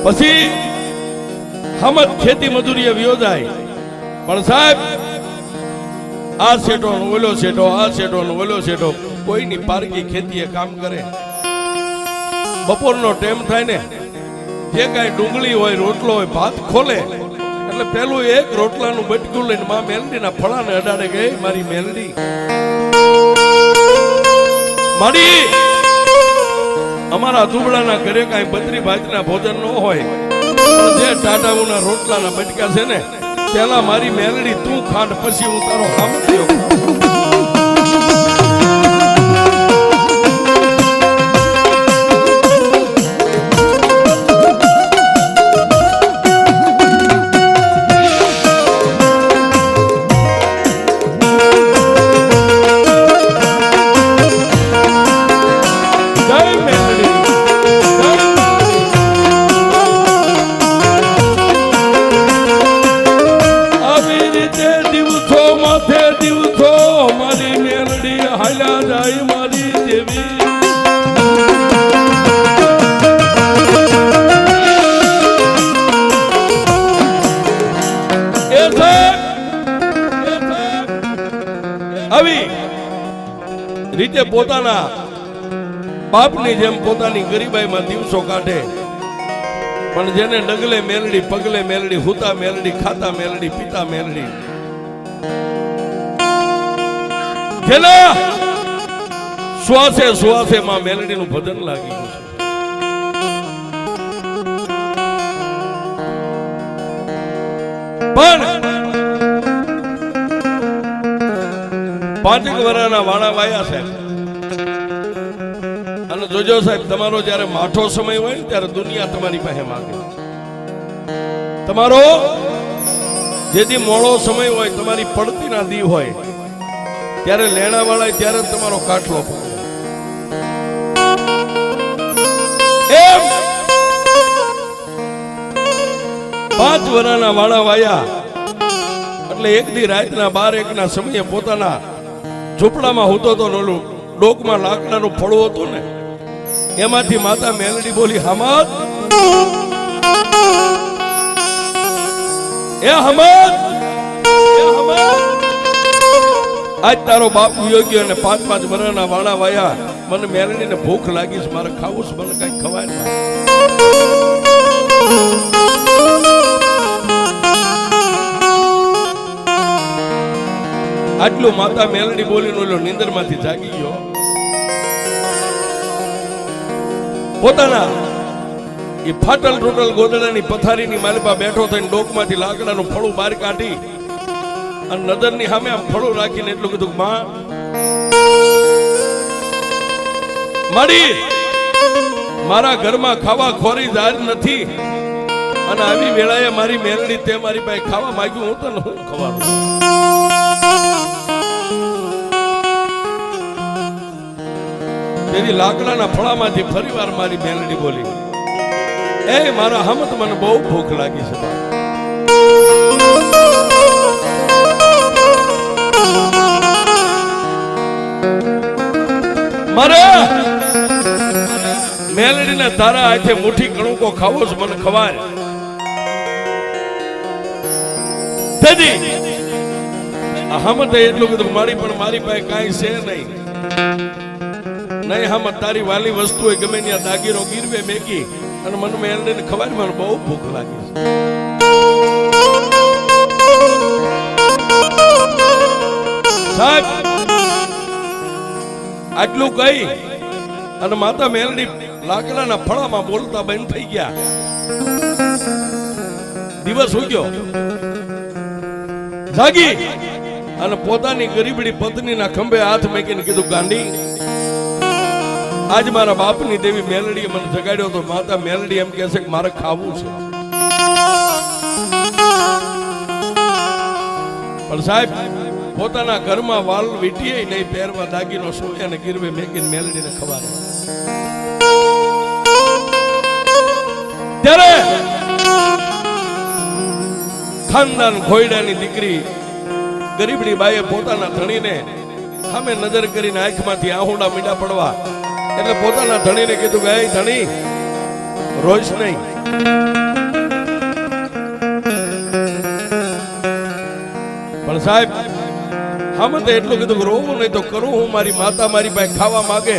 પછી હમત ખેતી મજૂરીએ વ્યો જાય, પણ સાહેબ આ શેઠો ઓલો શેઠો, આ શેઠો ઓલો શેઠો કોઈની પારકી ખેતીએ કામ કરે. બપોરનો ટાઈમ થાય ને, જે કાંઈ ડુંગળી હોય, રોટલો હોય, ભાત ખોલે એટલે પેલું એક રોટલાનું બટકું લઈને માં મેલડીના ફળાને અડાડે ગઈ, મારી મેલડી મારી અમારા દુબળાના ઘરે કાંઈ બત્રી ભાતના ભોજન ન હોય, જે ટાટાઓના રોટલાના બટકા છે ને પેલા મારી મેલડી તું ખાંડ, પછી હું તારો હામતીયો. રીતે પોતાના બાપની જેમ પોતાની ગરીબાઈમાં દિવસો કાઢે, પણ જેને ડગલે મેલડી, પગલે મેલડી, હુતા મેલડી, ખાતા મેલડી, પીતા મેલડી, જેના શ્વાસે શ્વાસે માં મેલડીનું ભજન લાગી ગયું છે. પણ 5 વર્ષના વાળા વાયા સાહેબ, અને જોજો સાહેબ તમારો જયારે માઠો સમય હોય ને ત્યારે દુનિયા તમારી પાસે માંગે. તમારો જેથી મોડો સમય હોય, તમારી પડતી ના દી હોય, ત્યારે લેણા વાળા ત્યારે તમારો કાટલો પકડે. એમ 5 વર્ષના વાળા વાયા એટલે એક દી રાતના 12-1 સમયે પોતાના ઝૂંપડામાં હોતો તો ઓલું ડોકમાં લાકડાનું ફળું હતું ને, એમાંથી માતા મેલડી બોલી, હમદ એ હમદ, આજ તારો બાપ યોગ્ય અને 5-5 વર્ષના વાળા વાયા, મને મેલડીને ભૂખ લાગી છે, મારે ખાવું છે, મને કઈ ખવાય ને. આટલું માતા મેલડી બોલીને ઓલો નીંદરમાંથી જાગી ગયો. પોતાના એ ફાટલ તૂટલ ગોદડાની પથારીની માલપા બેઠો થઈને ડોકમાંથી લાકડાનું ફળું બહાર કાઢી અને નજરની સામે આમ ફળું રાખીને એટલું કીધું, માં મારી મારા ઘરમાં ખાવા ખોરી જાર નથી, અને આવી વેળાએ મારી મેલડી તે મારી પાસે ખાવા માંગ્યું, હું તો હું ખવાનું. તેની લાકડાના ફળામાંથી ફરીવાર મારી મેલડી બોલી, એ મારા હમત, મને બહુ ભૂખ લાગી છે. મારે મેલડીને તારા હાથે મુઠ્ઠી કણુકો ખાવો છે, મને ખવાય. તેથી હમતે એટલું કીધું, મારી પણ મારી પાસે કાંઈ છે નહીં. નહીં હમત, તારી વાલી વસ્તુ હોય ગમે ત્યાં દાગીનો ગીરવે મેકી અને મને મેલડીને ખવાય, મને બહુ ભૂખ લાગી છે. સાહેબ આટલું કહી અને માતા મેલડી લાકડાના ફળામાં બોલતા બંધ થઈ ગયા. દિવસ ઉગ્યો, જાગી અને પોતાની ગરીબડી પત્નીના ખંભે હાથ મૂકીને કીધું, ગાંડી આજ મારા બાપની દેવી મેલડીએ મને જગાડ્યો તો. માતા મેલડી એમ કહે છે કે મારે ખાવું છે. પણ સાહેબ પોતાના ઘરમાં વાલ વીટીએ નહીં, પહેરવા દાગીનો સોય અને ગીરવે મેકીને મેલડીને ખવાડે. ત્યારે ખાનદાન ખોયડાની દીકરી ગરીબડી બાઈએ પોતાના ધણીને સામે નજર કરીને આંખમાંથી આહુડા મીંડા પડવા એટલે પોતાના ધણીને કીધું કે એ ધણી રોઈશ નહીં. પણ સાહેબ આમાં તો એટલું કીધું કે રોવું નહીં તો કરું હું. મારી માતા મારી પાસે ખાવા માંગે,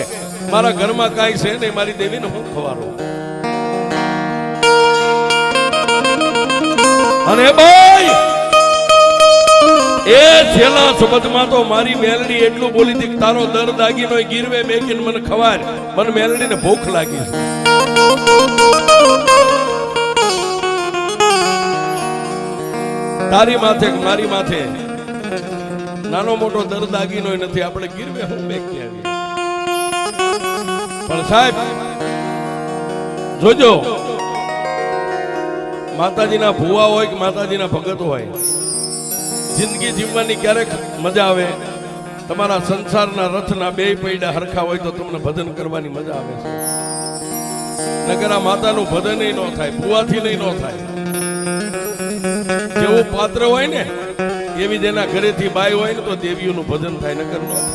મારા ઘરમાં કાંઈ છે નહીં, મારી દેવીને હું ખવાડું. અને ભાઈ એ છેલ્લા શબ્દમાં તો મારી મેલડી એટલું બોલી હતી કે તારો દર દાગીનો ગીરવે મેકીને મને ખવાય, મને મેલડીને ભૂખ લાગી છે. તારી માથે મારી માથે નાનો મોટો દર દાગીનો નથી, આપણે ગીરવે હું મેકી આવી. પણ સાહેબ જોજો, માતાજીના ભુવા હોય કે માતાજીના ભગત હોય, જિંદગી જીવવાની ક્યારેક મજા આવે. તમારા સંસારના રથના બે પૈડા હરખા હોય તો તમને ભજન કરવાની મજા આવે છે. નકર આ માતાનું ભજન ન થાય, ભુવાથી નહીં ન થાય. જેવું પાત્ર હોય ને એવી જેના ઘરેથી બાઈ હોય ને તો દેવીઓનું ભજન થાય, નકર ન થાય.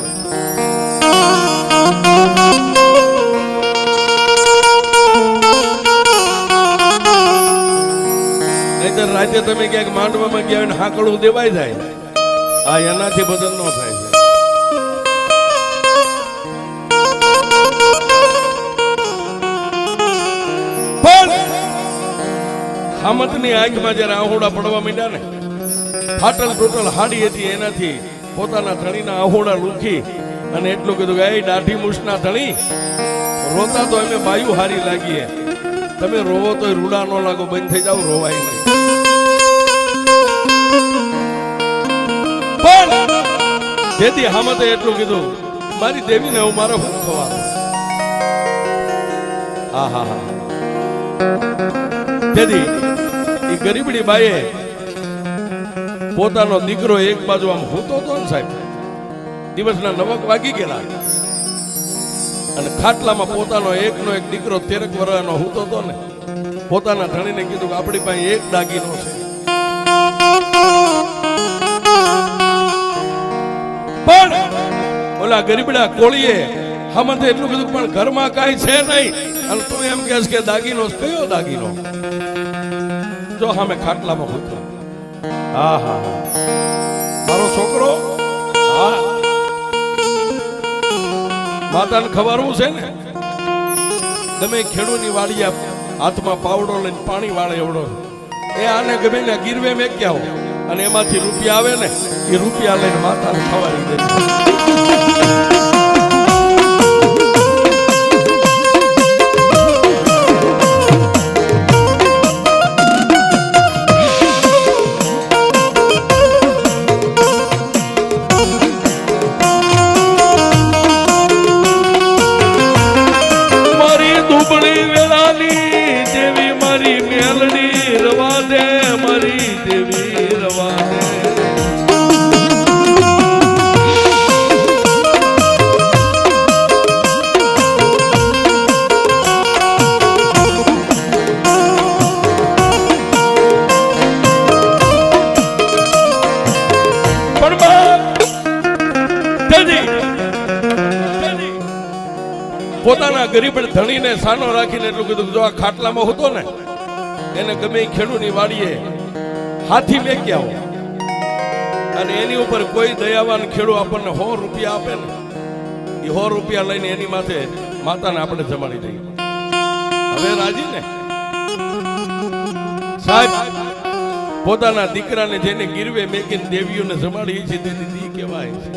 નહીતર રાતે તમે ક્યાંક માંડવામાં ગયા હોય હાકડું દેવાઈ જાય, આ એનાથી ભજન ન થાય. હામતની આંખમાં જયારે આહોડા પડવા માંડ્યા ને, ફાટલ ટોટલ હાડી હતી, એનાથી પોતાના ધણીના આહોડા લૂખી અને એટલું કીધું કે એ દાઢી મૂછના ધણી, રોતા તો અમે બાયુ હારી લાગીએ, તમે રોવો તો રૂડા ન લાગો, બંધ થઈ જાવ, રોવાય નહીં. પણ જેથી હામતે એટલું કીધું, મારી દેવીને હું મારો હું ખવાનો. હા હા હા. જેથી એ ગરીબડી બાઈએ પોતાનો દીકરો એક બાજુ આમ હૂતો હતો ને સાહેબ, દિવસના 9 વાગી ગયેલા, અને ખાટલામાં પોતાનો એકનો એક દીકરો 13 વર્ષનો હૂતો હતો ને, પોતાના ધણીને કીધું કે આપણી પાસે એક દાગીનો છે. પણ ઓલા ગરીબડા કોળીએ હમતે એટલું કીધું પણ ઘરમાં કાંઈ છે નહીં, અને તું એમ કહેશ કે દાગીનો કયો દાગીનો? જો સામે ખાટલામાં હૂતો. હા હા હા, મારો છોકરો. હા, માતાને ખવારવું છે ને, તમે ખેડૂની વાડીએ હાથમાં પાવડો લઈને પાણી વાળે એવડો, એ આને ગમે ને ગીરવે મેક્યા હો, અને એમાંથી રૂપિયા આવે ને, એ રૂપિયા લઈને માતાને ખવારી દે. પોતાના ગરીબ ધણીને સાનો રાખીને એટલું કીધું, જો આ ખાટલામાં હતો ને, એને ગમે ખેડૂની વાડીએ હાથી મેક્યા હોય, અને એની ઉપર કોઈ દયાવાન ખેડૂ આપણને 100 રૂપિયા આપે ને, એ 100 રૂપિયા લઈને એની માથે માતાને આપણે જમાડી દઈએ. હવે રાજી ને સાહેબ, પોતાના દીકરાને જેને ગીરવે મેકીને દેવીઓને જમાડી છે તેની દી કહેવાય છે.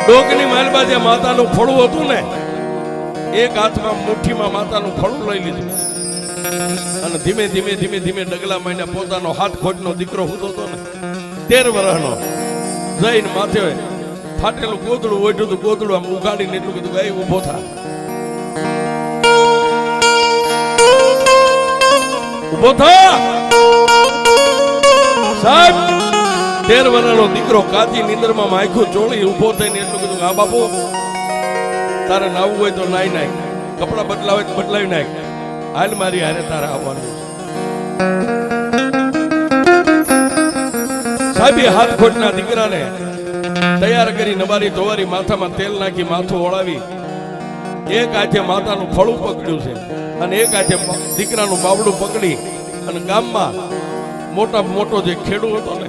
ડોકની માલબા જે માતાનું ફળું હતું ને, એક હાથમાં મુઠ્ઠીમાં માતાનું ફળું લઈ લીધું, અને ધીમે ધીમે ધીમે ધીમે ડગલા માંડ્યા. પોતાનો હાથ ખોટનો દીકરો હતો ને, 13 વર્ષનો, જઈને માથે ફાટેલું ગોદડું ઓઢ્યું હતું, ગોદડું આમ ઉગાડીને એટલું કીધું કે ઉભો થા, ઉભો થા. સાહેબ 13 વર્ષનો દીકરો કાચી નીંદરમાં માયખું ચોળી ઉભો થઈને એટલું કીધું, હા બાપુ, તારે નાવું હોય તો નાઈ નાખ, કપડા બદલાવે તો બદલાવી નાખ, હાલ મારી હારે તારે આવવાનું. સાહેબ હાથ ખોટના દીકરાને તૈયાર કરી નવારી ધોવારી માથામાં તેલ નાખી માથું ઓળાવી એક હાથે માતાનું ફળું પકડ્યું છે અને એક હાથે દીકરાનું બાવડું પકડી અને ગામમાં મોટા મોટો જે ખેડૂ હતો ને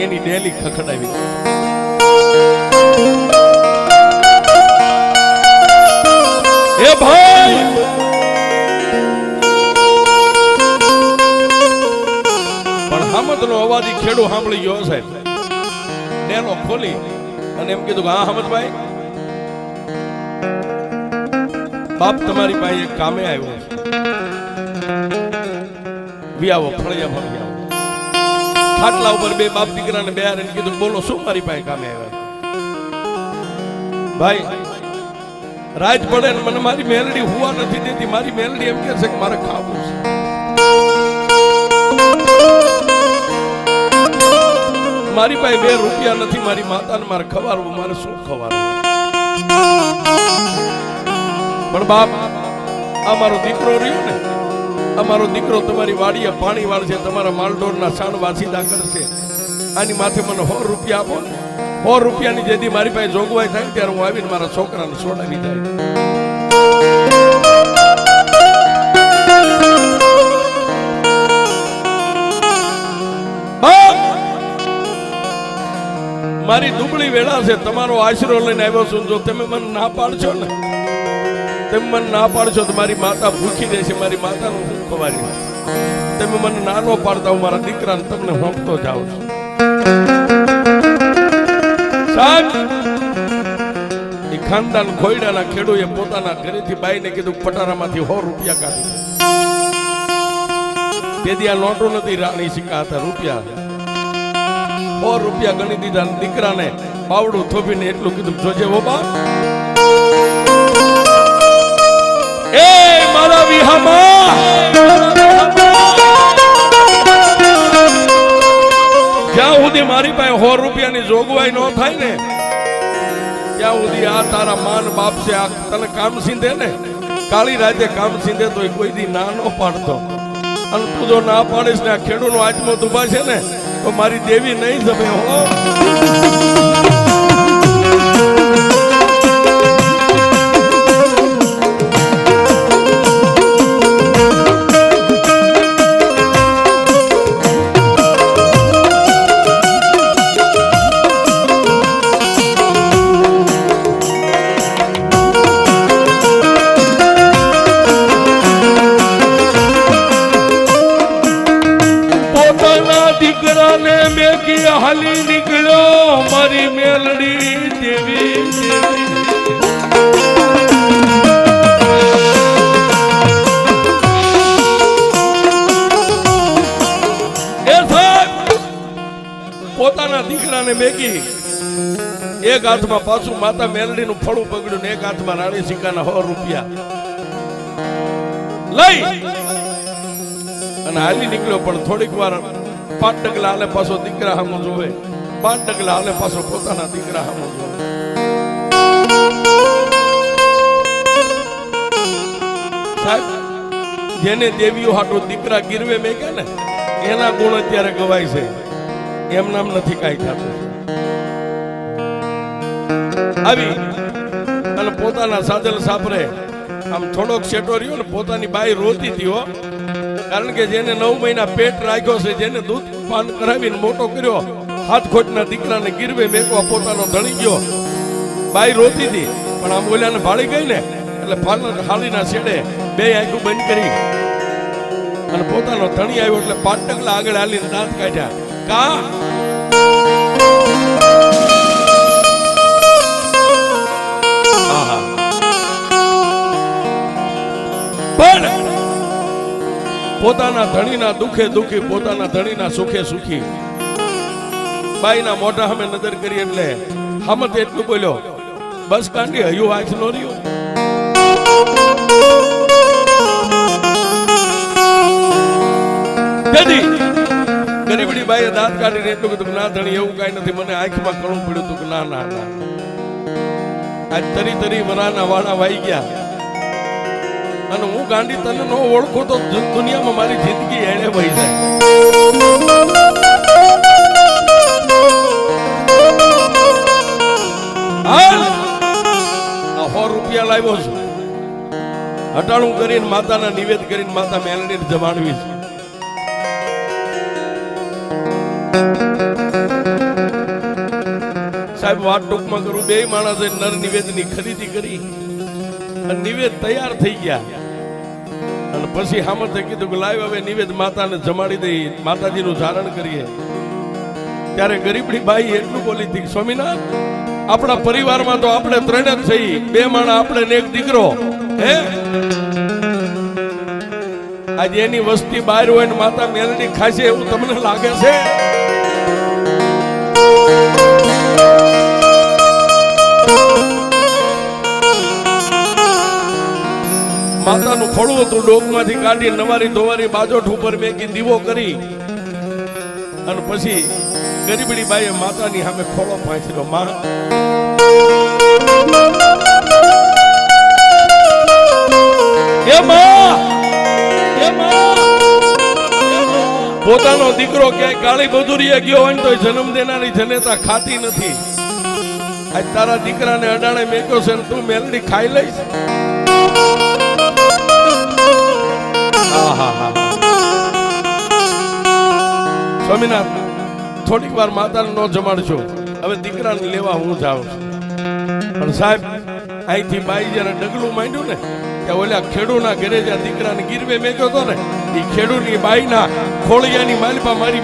એની ડેલી ખખડાવી એ ભાઈ પણ હામદનો અવાજ ખેડૂ સાંભળી ગયો સાહેબ ડેલો ખોલી અને એમ કીધું હા હામદભાઈ બાપ તમારી પાસે એક કામે આવ્યો છે વિયાવો ફળિયા ફળિયા ખાટલા ઉપર બે બાપ દીકરાને બેહાર એને કીધું બોલો શું મારી પાસે કામે આવ્યા ભાઈ રાત પડે ને મને મારી મેલડી હુવા નથી દેતી મારી મેલડી એમ કહે છે કે મારે ખાવું છે મારી પાસે 2 રૂપિયા નથી મારી માતાને મારે ખવારવું મારે શું ખવારવું પણ બાપ આ મારો દીકરો રહ્યો ને અમારો દીકરો તમારી વાડીએ પાણી વાળશે તમારા માલઢોરના સાણ વાસીદા કરશે આની માથે મને 100 રૂપિયા આપો ને 100 રૂપિયાની જેથી મારી પાસે જોગવાઈ થાય ત્યારે હું આવીને મારા છોકરાને છોડાવી જાય મારી દુબળી વેળા છે તમારો આશરો લઈને આવ્યો છું જો તમે મને ના પાડશો ને તમે મને ના પાડશો તો મારી માતા ભૂખી રહેશે મારી માતાનું શું ખવારી તમે મને નાનો પાડતા હું મારા દીકરાને તમને હોંપતો જાઉં છું સાહેબ એ ખાનદાન ખોયડાના ખેડૂએ પોતાના ઘરેથી બાઈને કીધું પટારામાંથી 100 રૂપિયા કાઢી તેથી આ નોટો નથી રાણી સિક્કા હતા રૂપિયા 100 રૂપિયા ગણી દીધા દીકરાને બાવડું થોભીને એટલું કીધું જોજે ઓ બાપ એ મારા વિહામાં જ્યાં સુધી મારી પાસે 100 રૂપિયાની જોગવાઈ ન થાય ને ત્યાં સુધી આ તારા માન બાપ છે આ તને કામ સીંધે ને કાળી રાતે કામ સીંધે તો કોઈ દી ના ન પાડતો અને તું જો ના પાડીશ ને આ ખેડૂનો આત્મો દુભા છે ને તો મારી દેવી નહીં જમે હો હાલી નીકળ્યો મારી મેલડી દેવી પોતાના દીકરાને મેકી એક હાથમાં પાછું માતા મેલડી નું ફળું પકડ્યું ને એક હાથમાં રાણી સિક્કાના 100 રૂપિયા લઈ અને હાલી નીકળ્યો પણ થોડીક વાર 5 ડગલા હાલે પાછો દીકરા સામું જોવે 5 ડગલા હાલે પાછો પોતાના દીકરા સામું જોવે સાહેબ જેને દેવીઓ હાટું દીકરા ગીરવે મેક્યા ને એના ગુણ અત્યારે ગવાય છે એમ નામ નથી કાંઈ થતું આવી અને પોતાના સાજલ સાપરે આમ થોડોક શેટો રહ્યો ને પોતાની બાઈ રોતી હતી હો કારણ કે જેને 9 મહિના પેટ રાખ્યો છે જેને દૂધ પાન કરાવીને મોટો કર્યો હાથ ખોટના દીકરાને ગીરવે મેકવા પોતાનો ધણી ગયો બાઈ રોતી હતી પણ આમ ઓલાને ભાળી ગઈ ને એટલે હાલીના છેડે 2 આંખો બંધ કરી અને પોતાનો ધણી આવ્યો એટલે 5 ડગલા આગળ હાલીને દાંત કાઢ્યા કા પણ પોતાના ધણીના દુખે દુખી પોતાના ધણીના સુખે સુખી બાઈના મોઢા સામે નજર કરી એટલે હામત એટલું બોલ્યો બસ કાંડી હયું આંખ નો રહ્યો ગરીબડી બાઈએ દાંત કાઢીને એટલું કીધું ના ધણી એવું કઈ નથી મને આંખમાં કણું પડ્યું હતું કે ના ના ના આજ તરી તરી વરાના વાળા વાઈ ગયા અને હું ગાંડી તને નો ઓળખો તો દુનિયામાં મારી જિંદગી એણે વહી જાય લાવ્યો છું. હટાણું કરીને માતાના નિવેદ કરીને માતા મેલડીને જમાડવી છે. સાહેબ વાત ટૂંકમાં કરું, બે માણસે નર નિવેદની ખરીદી કરી અને નિવેદ તૈયાર થઈ ગયા અને પછી હામતે કીધું કે લાવ હવે નિવેદ માતાને જમાડી દઈ, માતાજીનું ધારણ કરીએ. ત્યારે ગરીબડી બાઈ એટલું બોલી હતી, સ્વામિનાથ આપણા પરિવારમાં તો આપણે ત્રણ જ થઈ, બે માણા આપણે ને એક દીકરો, હે આજે એની વસ્તી બહાર હોય ને માતા મેલડી ખાશે એવું તમને લાગે છે? માતાનું ખોળું હતું, ડોકમાંથી કાઢી નવારી ધોવારી બાજોઠ ઉપર મેકી દીવો કરી અને પછી ગરીબડી બાઈએ માતાની સામે ખોળો પાંચર્યો. માં પોતાનો દીકરો ક્યાંય કાળી બદુરીએ ગયો હોય તો જન્મ દેનારી જનેતા ખાતી નથી. આજ તારા દીકરાને અડાણે મેક્યો છે ને તું મેલડી ખાઈ લઈશ? સ્વામિનાથ થોડીક વાર માતાને ન જમાડશો, હવે દીકરાને લેવા હું જાઉં છું. પણ સાહેબ અહીંથી બાઈ જયારે ડગલું માંડ્યું ને ત્યાં ઓલા ખેડૂના ઘરે જ્યાં દીકરાને ગીરવે મેક્યો હતો ને એ ખેડૂની બાઈના ખોળિયાની માલિપા મારી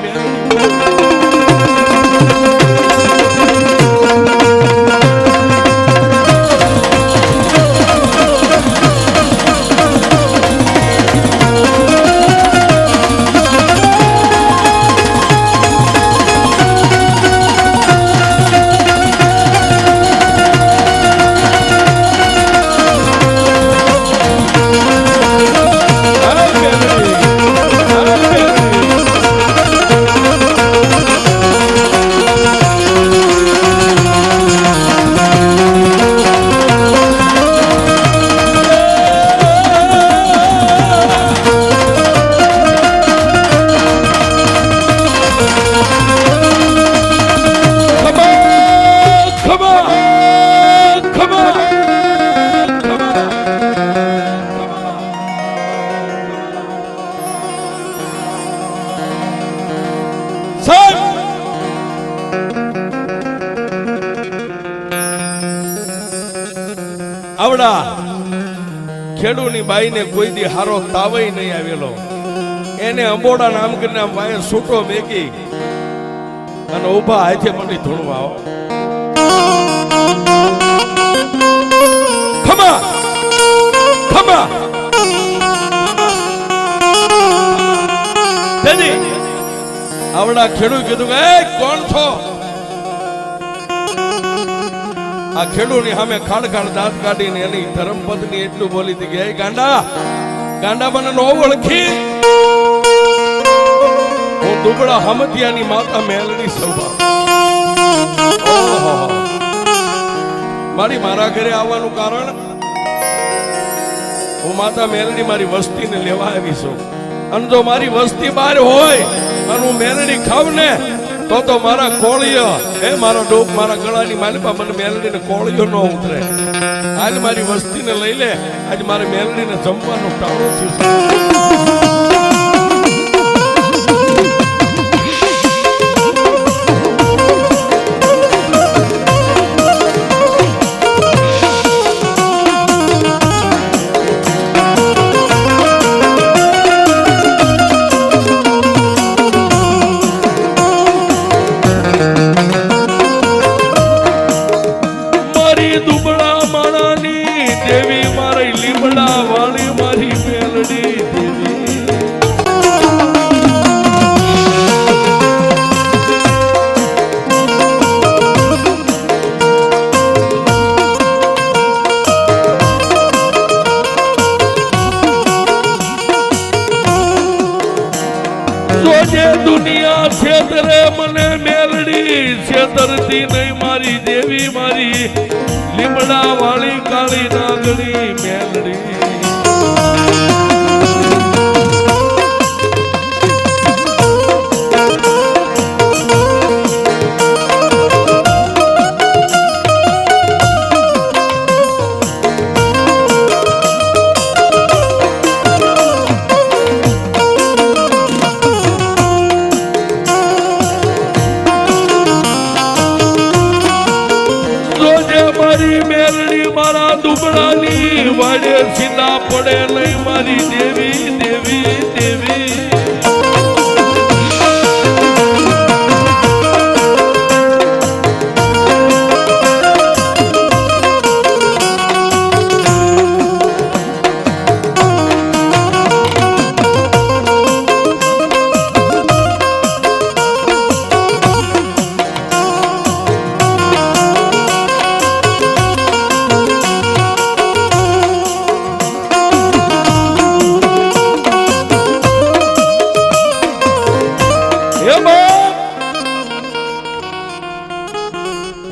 આવડા ખેડૂની બાઈને કોઈ દી હારો તાવય નહીં આવેલો. એને અંબોડા નામ કરીને વાય સૂટો મેકી અને ઉભા હાથે મંડી ધૂણવા આવો. ખમા ખમા તેની આવડા ખેડૂ કીધું એ કોણ છો? આ ખેડૂની સામે ખાડ ખાડ દાંત કાઢીને એની ધર્મપત્ની એટલું બોલી હતી કે ગાંડા ગાંડા મને નો ઓળખી, હું દુબળા હમતિયાની માતા મેલડી સૌભા. મારા ઘરે આવવાનું કારણ, હું માતા મેલડી મારી વસ્તીને લેવા આવી છું અને જો મારી વસ્તી બહાર હોય અને હું મેલડી ખાવ ને તો મારા કોળિયો મારો ડોક મારા ગળાની માલિપા મને મેલડીને કોળિયો ન ઉતરે. આજ મારી વસ્તીને લઈ લે, આજ મારે મેલડીને જમવાનું ટાળો થયું છે. દુનિયા છેતરે મને મેલડી છેતરતી નહીં મારી દેવી, મારી લીમડા વાળી કાળી નાગણી મેલડી. ગળે સીધા પડે નહીં મારી દેવી દેવી દેવી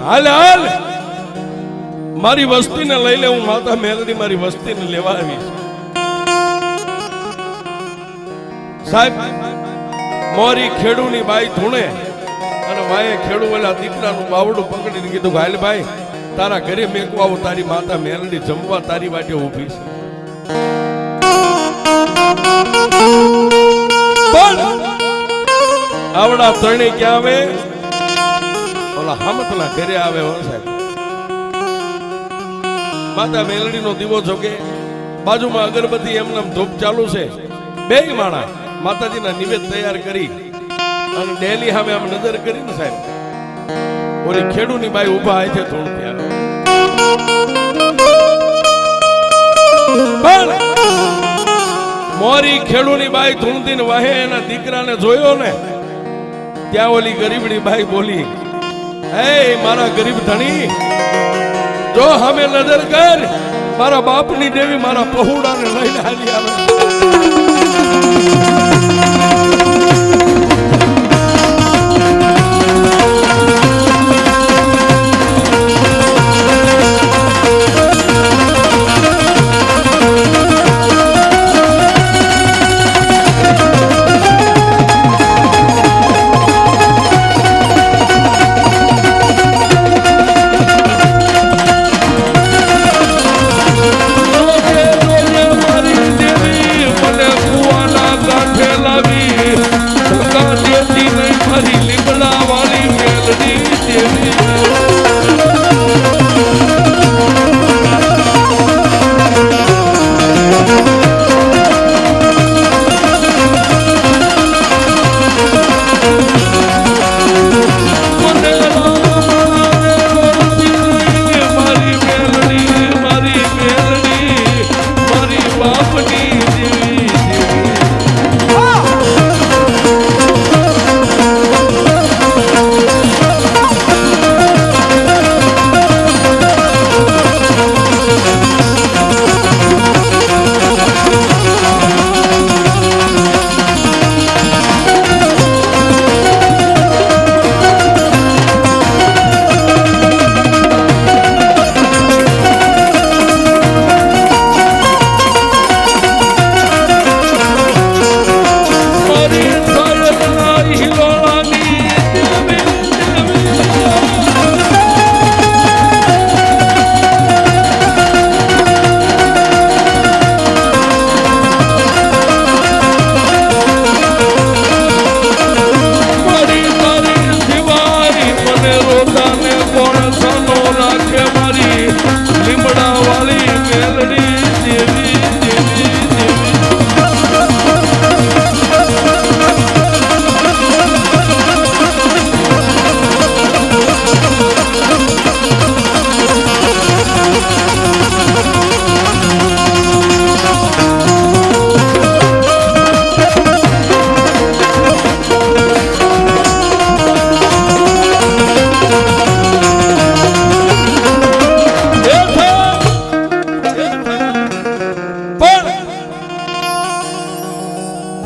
હાલ હાલ મારી વસ્તીને લઈ લે હું માતા મેલડી મારી વસ્તીને લેવા આવી સાહેબ મોરી ખેડૂની બાઈ ધૂણે અને વાયે ખેડુ વેલા દીકરાનું બાવડું પકડીને કીધું કે હાલ ભાઈ તારા ઘરે મેકવા આવું તારી માતા મેલડી જમવા તારી વાટે ઊભી છે પણ આવડા ત્રણે ક્યાં આવે હમતના ઘરે આવે સાહેબ માતા મેલડી નો દીવો જોકે બાજુમાં અગરબત્તી એમને ધૂપ ચાલુ છે બે માણા માતાજીના નિવેદ તૈયાર કરી અને ડેલી સામે આમ નજર કરીને સાહેબ ઓલી ખેડૂની બાઈ ઊભા છે થોડું ત્યાં પણ મોરી ખેડૂની બાઈ ધૂણતી વાહે એના દીકરાને જોયો ને ત્યાં ઓલી ગરીબડી બાઈ બોલી હે મારા ગરીબ ધણી જો હમે નજર કર મારા બાપની દેવી મારા પહોળાને લઈને હાલી આવે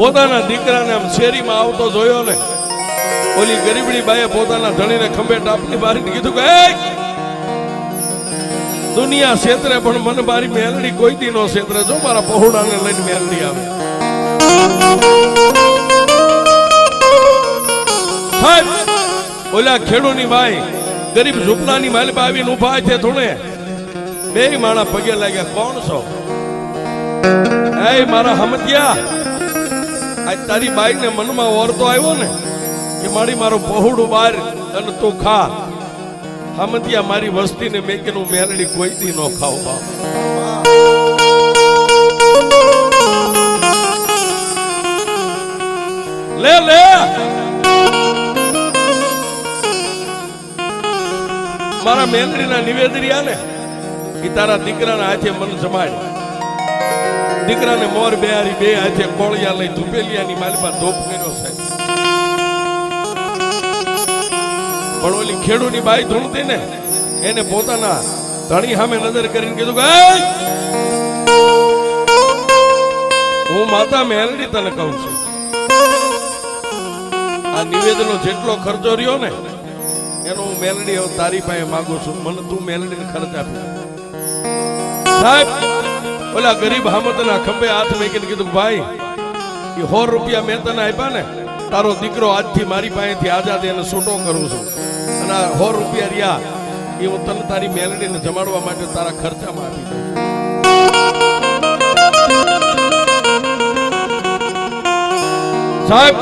પોતાના દીકરાને આમ શેરીમાં આવતો જોયો ને ઓલી ગરીબડી બાઈએ પોતાના ધણીને ખંભે ટાપની બારીને કીધું કે દુનિયા ક્ષેત્રે પણ મને મારી મેલડી કોઈ દી નો ક્ષેત્રે જો મારા પહોળાને લઈને મેલડી આવે ઓલા ખેડૂની બાઈ ગરીબ ઝૂંપડાની માલમાં આવીને ઉભા છે થોડે બે માણા પગે લાગ્યા કોણ છો એ મારા હમતિયા આજ તારી બાઈ ને મનમાં ઓરતો આવ્યો ને કે મારી મારું પહોળું બાર અને તું ખા હમતિયા મારી વસ્તીને મેકીનું મેલડી કોઈ દી નો ખાવ બાપ લે લે મારા મેલડીના નિવેદરિયા ને એ તારા દીકરાના હાથે મન જમાડ. દીકરાને મોર બેહારી બે હાથે કોળિયા લઈ ધુપેલિયાની માલમાં ધોપ કર્યો છે. પણ ઓલી ખેડૂની બાઈ ધૂણતી ને એને પોતાના ધણી સામે નજર કરીને કીધું કે હું માતા મેલડી તને કહું છું, આ નિવેદનો જેટલો ખર્ચો રહ્યો ને એનો હું મેલડી તારી પાસે માંગુ છું. મને તું મેલડીને ખર્ચ આપી. સાહેબ ઓલા ગરીબ હામતના ખંભે હાથ મેકીને કીધું ભાઈ એ 100 રૂપિયા મેં તને આપ્યા ને, તારો દીકરો આજથી મારી પાસેથી આઝાદ એને છૂટો કરું છું, અને 100 રૂપિયા રહ્યા એ હું તને તારી મેલડીને જમાડવા માટે તારા ખર્ચામાં આપી દઉં. સાહેબ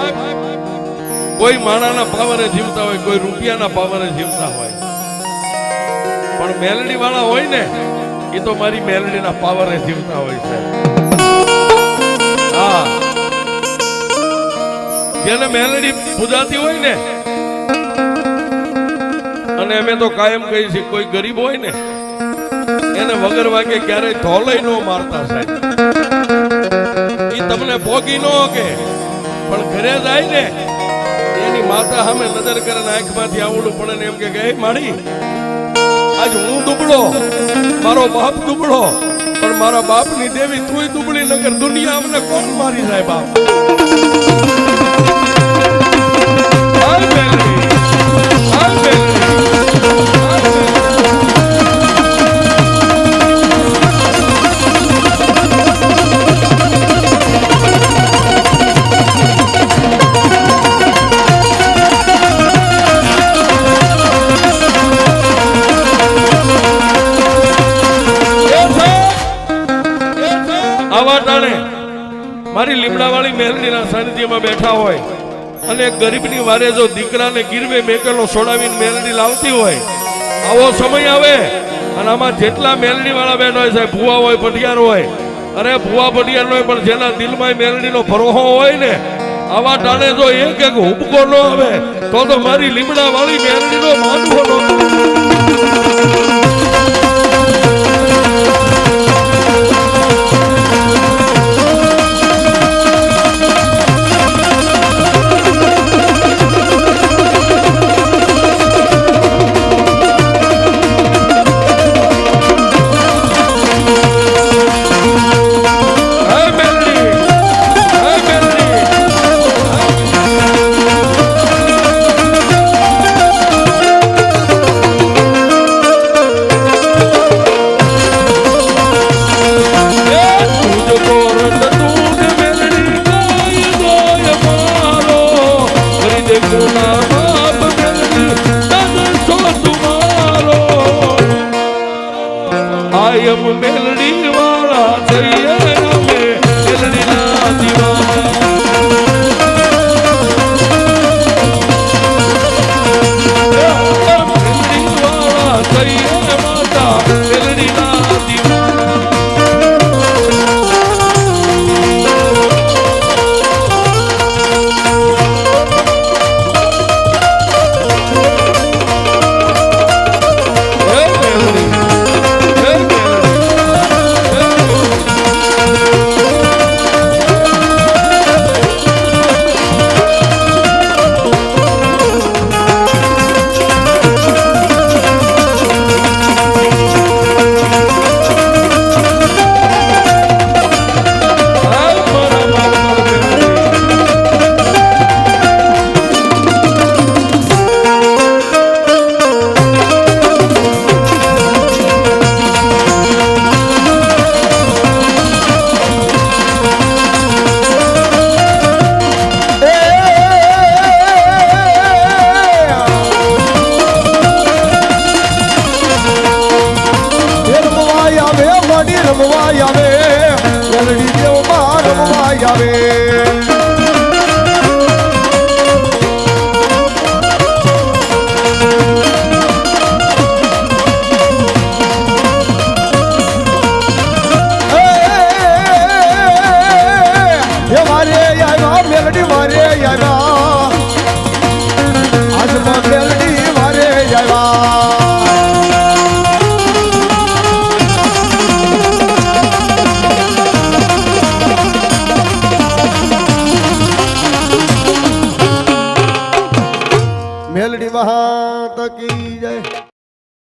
કોઈ માણાના પાવરે જીવતા હોય, કોઈ રૂપિયાના પાવરે જીવતા હોય, પણ મેલડી વાળા હોય ને એ તો મારી મેલડીના પાવરે જીવતા હોય છે. હા, જેને મેલડી પૂજાતી હોય ને, અને અમે તો કાયમ કહીએ છીએ કોઈ ગરીબ હોય ને એને વગર વાગે ક્યારેય ધોલય ન મારતા સાહેબ. એ તમને ભોગી ન કે પણ ઘરે જાય ને એની માતા સામે નજર કરે ને આંખમાંથી આવડું પડે ને એમ કે હે માડી આજ હું દુબળો, મારો બાપ દુબળો, પણ મારા બાપની દેવી તુંય દુબળી, નગર દુનિયા અમને કોણ મારી જાય બાપ. મારી લીમડાવાળી મેલડીના સાનિધ્યમાં બેઠા હોય અને ગરીબની વારે જો દીકરાને ગીરવે મેકેલો છોડાવીને મેલડી લાવતી હોય, આવો સમય આવે અને આમાં જેટલા મેલડી વાળા બેઠા હોય સાહેબ, ભુવા હોય, ભટિયાર હોય, અરે ભુવા ભટિયાર હોય, પણ જેના દિલમાં મેલડીનો ભરોહો હોય ને, આવા ટાણે જો એક એક હુબકો ન આવે તો મારી લીમડાવાળી મેલડીનો માનવો ન મેલડી વાળા થઈએ અમે મેલડીના દીવાના, મેલડી વાળા થઈએ માતા મેલડીના દીવાના. રે આવ્યા